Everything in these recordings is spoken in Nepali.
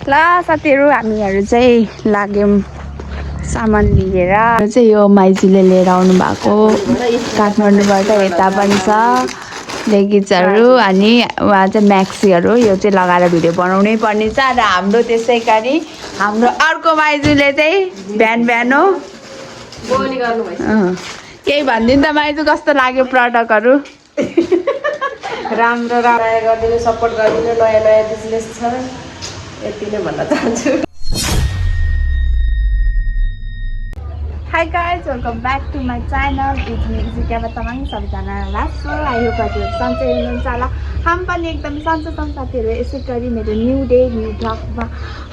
ल साथीहरु हामीहरु चाहिँ लाग्यौं सामान लिएर चाहिँ यो माइजूले लिएर आउनु भएको काठमाडौँबाट यता पनि छ लेगिजहरु अनि उहाँ चाहिँ म्याक्सीहरु यो चाहिँ लगाएर भिडियो बनाउनै पर्ने छ र हाम्रो त्यसैगरी हाम्रो अर्को माइजूले चाहिँ बिहान हो बोली गर्नु भइस केही भन्दिन त माइजू कस्तो लाग्यो प्रोडक्टहरु राम्रो गरिदिनु सपोर्ट गरिदिनु नयाँ नयाँ बिजनेस छ यति नै भन्न चाहन्छु Hi guys, welcome back to my channel. It's me Zikaba Tamang सबजना लास्ट आई होप हजुरहरु सन्चै हुनुहुन्छ होला हामी पनि एकदम सन्चै छौं साथीहरु यसै गरी मेरो न्यू डे न्यू ब्लगमा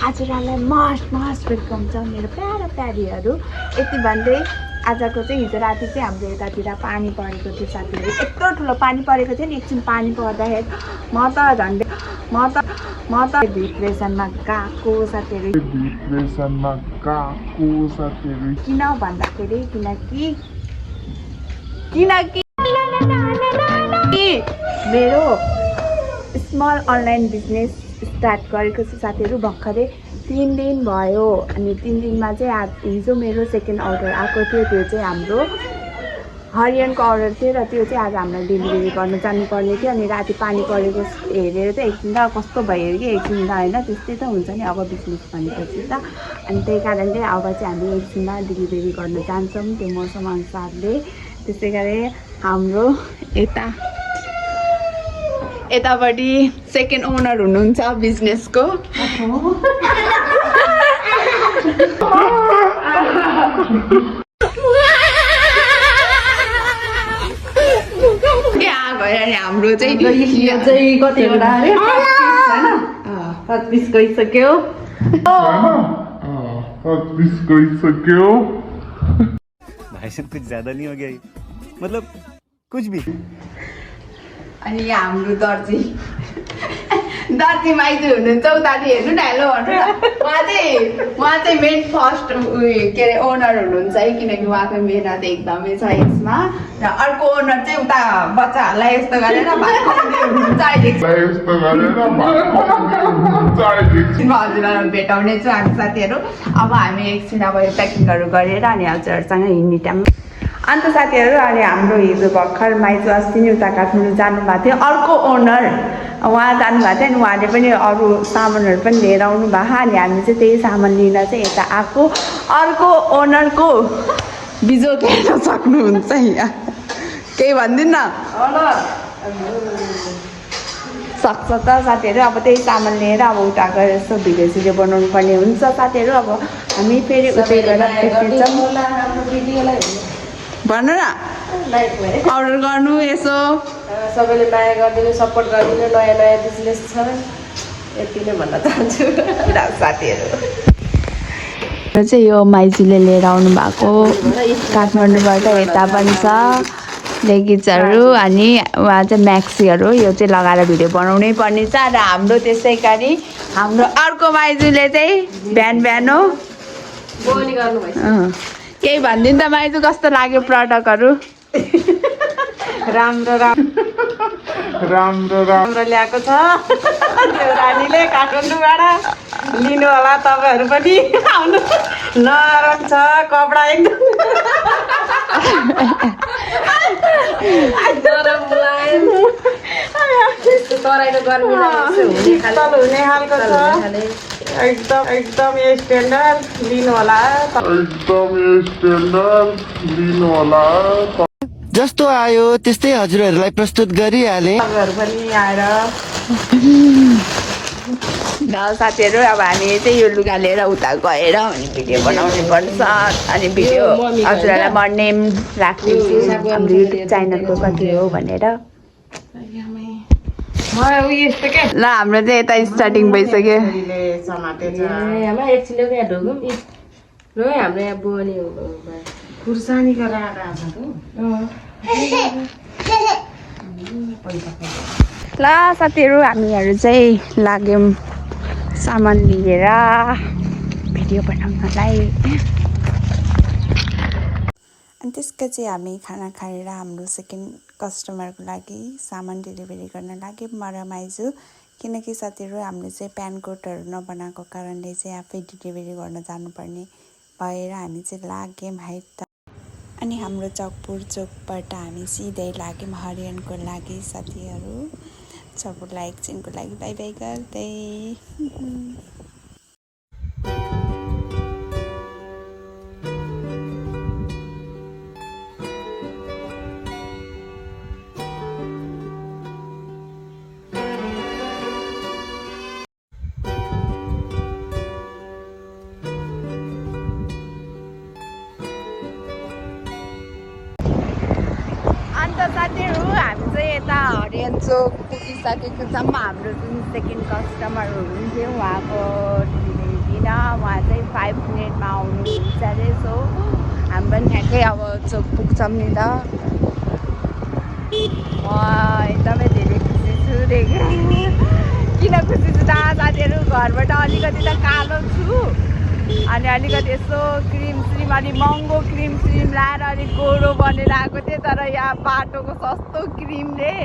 हजुरहरुलाई मस्ट वेलकम छ मेरो प्यारा प्यारीहरु यति भन्दै आजको चाहिँ हिजो राति चाहिँ हाम्रो यतातिर पानी परेको थियो साथीहरु यत्रो ठुलो पानी परेको थियो नि एकछिन पानी पर्दाखेरि म त डिप्रेसनमा गएको साथीहरु किन भन्दाखेरि किनकि मेरो स्मल अनलाइन बिजनेस स्टार्ट गरेको छु साथीहरु भर्खरै 3 दिन भयो अनि 3 दिनमा चाहिँ आज हिजो मेरो सेकेन्ड अर्डर आएको थियो त्यो चाहिँ हाम्रो हरियनको अर्डर थियो र त्यो चाहिँ आज हामीलाई डेलिभरी गर्न जानुपर्ने थियो अनि राति पानी परेको हेरेर चाहिँ एकछिन त कस्तो भयो कि एकछिन त हैन त्यस्तै त हुन्छ नि अब बिजनेस भनेपछि त अनि त्यही कारणले अब चाहिँ हामी एकछिनमा डेलिभरी गर्न जान्छौँ त्यो मौसम अनुसारले त्यसैगरी हाम्रो यतापट्टि सेकेन्ड ओनर हुनुहुन्छ बिजनेसको हाम्रो चाहिँ कतिवटा अरे 25 गइसक्यो भाई साहब कुछ ज्यादा नहीं हो गया मतलब कुछ भी अनि यहाँ हाम्रो दर्जी माइजू हुनुहुन्छ उताले हेर्नु न हेलो भन्नु न उहाँ चाहिँ मेन फर्स्ट के अरे ओनर हुनुहुन्छ है किनकि उहाँको मेहनत एकदमै छ यसमा र अर्को ओनर चाहिँ उता बच्चाहरूलाई यस्तो गरेर भात खुवाउने हुनुहुन्छ हजुरहरू भेटाउने छु हामी साथीहरू अब हामी एकछिन अब यो प्याकिङहरू गरेर अनि हजुरहरूसँग हिँड्ने टाइम अन्त साथीहरु अनि हाम्रो हिजो भर्खर माइजू अस्ति नै उता काठमाडौँ जानुभएको थियो अर्को ओनर उहाँ जानुभएको थियो अनि उहाँले पनि अरू सामानहरू पनि लिएर आउनु भएको अनि हामी चाहिँ त्यही सामान लिन चाहिँ यता आएको अर्को ओनरको बिजोक हेर्न सक्नुहुन्छ यहाँ केही भनिदिनु न सक्छ त साथीहरु अब त्यही सामान लिएर अब उता गएर यसो भिडियो बनाउनु पर्ने हुन्छ साथीहरु अब हामी फेरि उतै गएर भन्नु न अर्डर गर्नु यसो सबैले माया गरिदिनु सपोर्ट गरिदिनु नयाँ नयाँ बिजनेस छ यति नै भन्न चाहन्छु साथीहरु चाहिँ यो माइजूले लिएर आउनु भएको काठमाडौँबाट यता पनि छ लेगिजहरु अनि उहाँ चाहिँ म्याक्सीहरु यो चाहिँ लगाएर भिडियो बनाउनै पर्ने छ र हाम्रो त्यसैगरी हाम्रो अर्को माइजूले चाहिँ बिहान हो बोली गर्नु भइस केही भन्दिन त माइजू कस्तो लाग्यो प्रोडक्टहरु राम्रो ल्याएको छ देउरानीले काठमाडौँबाट लिनु होला तपाईहरु पनि आउनु नरम छ कपडा एकदम नरम मुलायम तराईको गर्मीमा हुने खालको छ एकदम स्ट्यान्डर्ड लिनु होला जस्तो आयो त्यस्तै हजुरहरूलाई प्रस्तुत गरिहाले तपाईँहरु पनि आएर साथीहरु अब हामी चाहिँ यो लुगा लिएर उता गएर अनि भिडियो बनाउनु पर्छ अनि भिडियो हजुरहरूलाई म नेम राख्दिन्छु हाम्रो युट्युब च्यानलको कति हो भनेर ल हाम्रो चाहिँ यता स्टार्टिङ भइसक्यो खुर्सानी गरेर ल साथीहरु हामीहरु चाहिँ लाग्यौं सामान लिएर भिडियो बनाउनलाई अनि त्यसपछि हामी खाना खाएर हाम्रो सेकेन्ड कस्टमरको लागि सामान डेलिभरी गर्न लाग्यौं म र माइजू किनकि साथीहरू हामीले चाहिँ प्यान कोडहरू नबनाएको कारणले चाहिँ आफै डेलिभरी गर्न जानुपर्ने भएर हामी चाहिँ लाग्यौँ है त। अनि हाम्रो चकपुर चोकबाट हामी सिधै लाग्यौँ हरियनको लागि साथीहरू। सबैलाई एकछिनको लागि बाई बाई गर्दै अन्त साथीहरू हामी चाहिँ यता हरियन चोक पुगिसकेको छौँ। हाम्रो जुन सेकेन्ड कस्टमर हुनुहुन्थ्यो उहाँको डेलिभरी दिन उहाँ चाहिँ 5 मिनटमा आउनुहुन्छ अरे। सो हामी पनि ठ्याक्कै अब चोक पुग्छौँ नि त। म एकदमै धेरै खुसी छु किन खुसी छु त साथीहरू, घरबाट अलिकति त कालो छु अनि अलिकति यसो क्रिम स्रिम अलि महँगो क्रिम स्रिम लाएर अलिक गोरो बनेर आएको थिएँ। तर यहाँ बाटोको सस्तो क्रिमले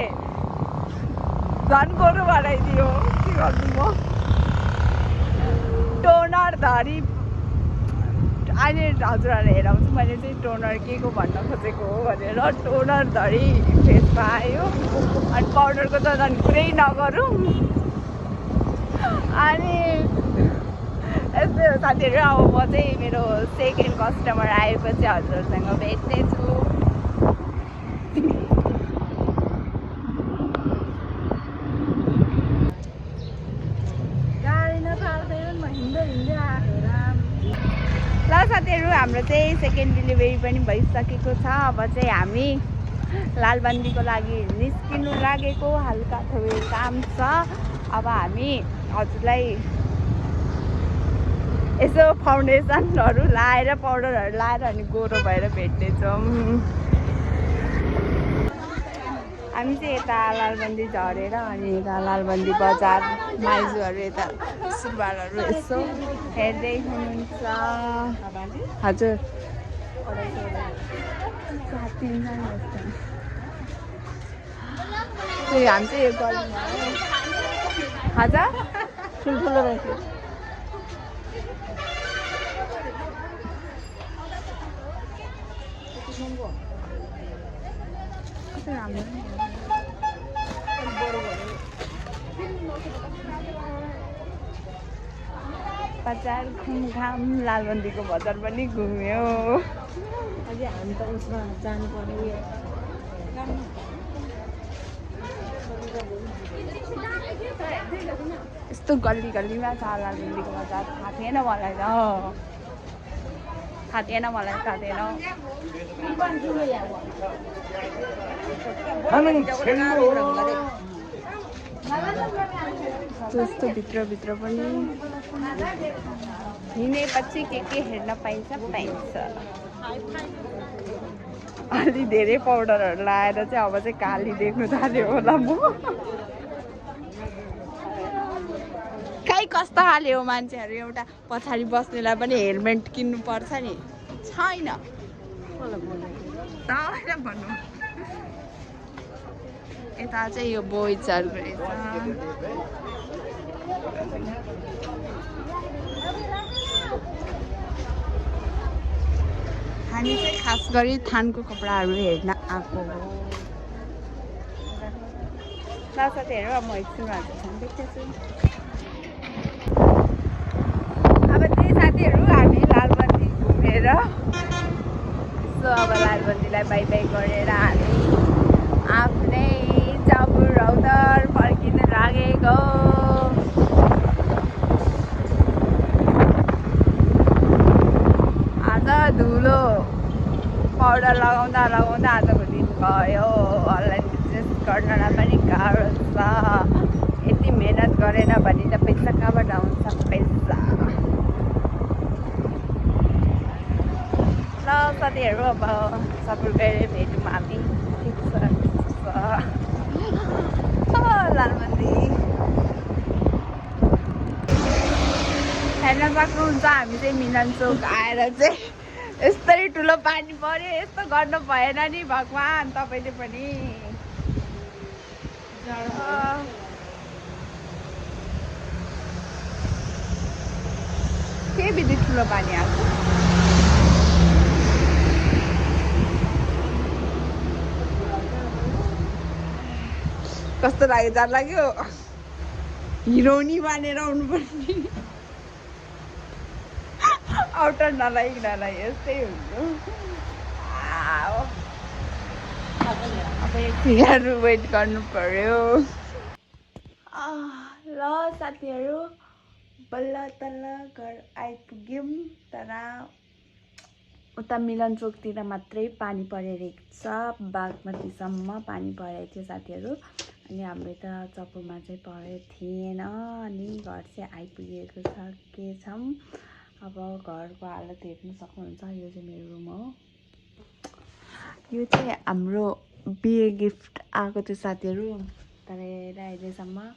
झन् गोरो बनाइदियो। के गर्नु म टोनर धरी अहिले हजुरहरूलाई हेराउँछु मैले चाहिँ टोनर के को भन्न खोजेको हो भनेर। टोनर धरी फेसमा आयो अनि पाउडरको त झन् कुरै नगरौँ। अनि यस्तै हो साथीहरू, अब म चाहिँ मेरो सेकेन्ड कस्टमर आएपछि हजुरहरूसँग भेट्नेछु। गाडी नपाउँदैन म हिँड्दै हिँड्दै आएको राम। ल साथीहरू, हाम्रो चाहिँ सेकेन्ड डेलिभरी पनि भइसकेको छ। अब चाहिँ हामी लालबन्दीको लागि निस्किनु लागेको, हल्का थोरै काम छ। अब हामी हजुरलाई यसो फाउन्डेसनहरू लाएर पाउडरहरू लाएर अनि गोरो भएर भेट्नेछौँ। हामी चाहिँ यता लालबन्दी झरेर अनि यता लालबन्दी बजार माइजूहरू यता सुरबारहरू यसो हेर्दै हुनुहुन्छ। हजुर हामी चाहिँ यो गल्लीमा हजुर ठुल्ठुलो रहेछ। बजार घुमघाम लालबन्दीको बजार पनि घुम्यो। अझै हामी त उसमा जानु पर्यो। यस्तो गल्ली गल्लीमा छ लालबन्दीको बजार। थाहा थिएन मलाई त, थाहा थिएन मलाई, थाहा थिएन। जस्तो भित्रभित्र पनि हिँडेपछि के हेर्न पाइन्छ पाइन्छ। अलि धेरै पाउडरहरू लाएर चाहिँ अब चाहिँ काली देख्नु थाल्यो होला म। खै कस्तो खाले हो मान्छेहरू, एउटा पछाडि बस्नेलाई पनि हेलमेट किन्नु पर्छ नि, छैन भन्नु। यता चाहिँ यो बोइजहरूको रहेछ। हामी चाहिँ खास गरी थानको कपडाहरू हेर्न आएको हो। ल साथीहरू, अब म एकछिनमा हजुरसँग देख्दैछु। अब त्यही साथीहरू, हामी लालबन्दी घुमेर यसो अब लालबन्दीलाई बाई बाई गरेर हामी आफ्नै चकपुर रौतहट फर्किन लागेको। आज धुलो पाउडर लगाउँदा लगाउँदा आजको दिन गयो। अनलाइन बिजनेस गर्नलाई पनि गाह्रो छ। यति मेहनत गरेन भने त पैसा कहाँबाट आउँछ पैसा। ल साथीहरू, अब चकपुर गएर भेटौँ हामी। ठिक छ लालबन्दी हेर्न सक्नुहुन्छ। हामी चाहिँ मिलन चोक आएर चाहिँ यस्तै ठुलो पानी पर्यो। यस्तो गर्नु भएन नि भगवान्, तपाईँले पनि। के बित्ति ठुलो पानी आएको कस्तो लाग्यो डर लाग्यो हिरोनी बानेर आउनुपर्ने आउटर नलाइकन यस्तै हुन्छ अब एकछिन यहाँ वेट गर्नु पर्यो ल साथीहरू बल्ल तल्ल घर आइपुग्यौँ तर उता मिलन चोकतिर मात्रै पानी परिरहेको छ बागमतीसम्म पानी परेको थियो साथीहरू अनि हाम्रो त चपुरमा चाहिँ परेको थिएन अनि घर चाहिँ आइपुगेको सकेछौँ अब घरको हालत हेर्नु सक्नुहुन्छ यो चाहिँ मेरो रुम हो यो चाहिँ हाम्रो बिहे गिफ्ट आएको थियो साथीहरू तर अहिलेसम्म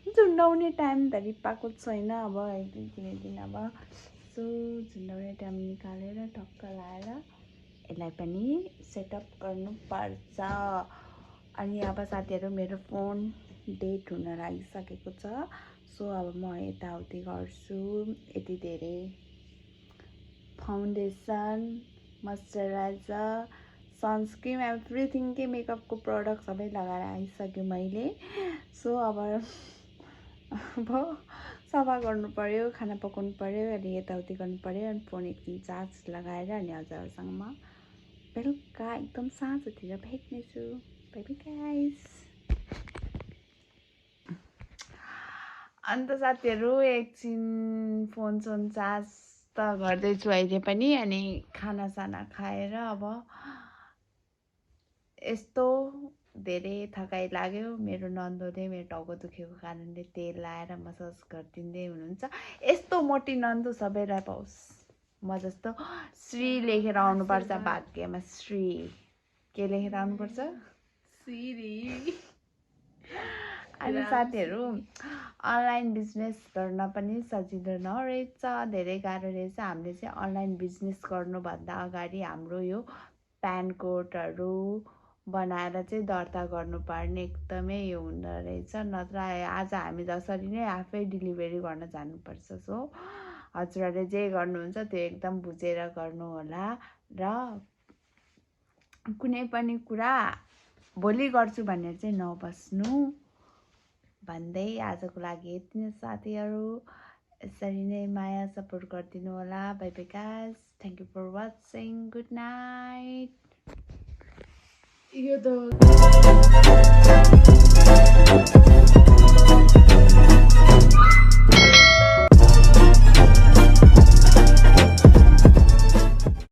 झुन्डाउने टाइम धरि पाएको छैन अब एक दिन तिन दिन अब सो झुन्डाउने टाइम निकालेर टक्क लाएर यसलाई पनि सेटअप गर्नुपर्छ अनि अब साथीहरू मेरो फोन डेट हुन लागिसकेको छ सो अब म यताउति गर्छु यति धेरै फाउन्डेसन मोइस्चराइजर सनस्क्रिन एभ्रिथिङ के मेकअपको प्रडक्ट सबै लगाएर आइसक्यो मैले सो अब सफा गर्नु पर्यो खाना पकाउनु पर्यो अनि यताउति गर्नु पर्यो अनि फोन एकदिन चार्ज लगाएर अनि हजुरहरूसँग म बेलुका एकदम साँझतिर भेट्नेछु बाइ बाइ गाइस अन्त साथीहरू एकछिन फोन चार्ज त गर्दैछु अहिले पनि अनि खानासाना खाएर अब यस्तो धेरै थकाइ लाग्यो मेरो नन्दोले मेरो टाउको दुखेको कारणले तेल लाएर मसाज गरिदिँदै हुनुहुन्छ यस्तो मोटी नन्दु सबैलाई पाओस् म जस्तो श्री लेखेर आउनुपर्छ भाग्यमा श्री के लेखेर आउनुपर्छ श्री अनि साथीहरू अनलाइन बिजनेस गर्न पनि सजिलो नरहेछ धेरै गाह्रो रहेछ हामीले चाहिँ अनलाइन बिजनेस गर्नुभन्दा अगाडि हाम्रो यो प्यान कोडहरू बनाएर चाहिँ दर्ता गर्नुपर्ने एकदमै यो हुँदो रहेछ नत्र आज हामी जसरी नै आफै डेलिभरी गर्न जानुपर्छ सो हजुरहरूले जे गर्नुहुन्छ त्यो एकदम बुझेर गर्नु होला र कुनै पनि कुरा भोलि गर्छु भनेर चाहिँ नबस्नु भन्दै आजको लागि यति नै साथीहरू यसरी नै माया सपोर्ट गरिदिनु होला bye bye guys thank you for watching good night यो त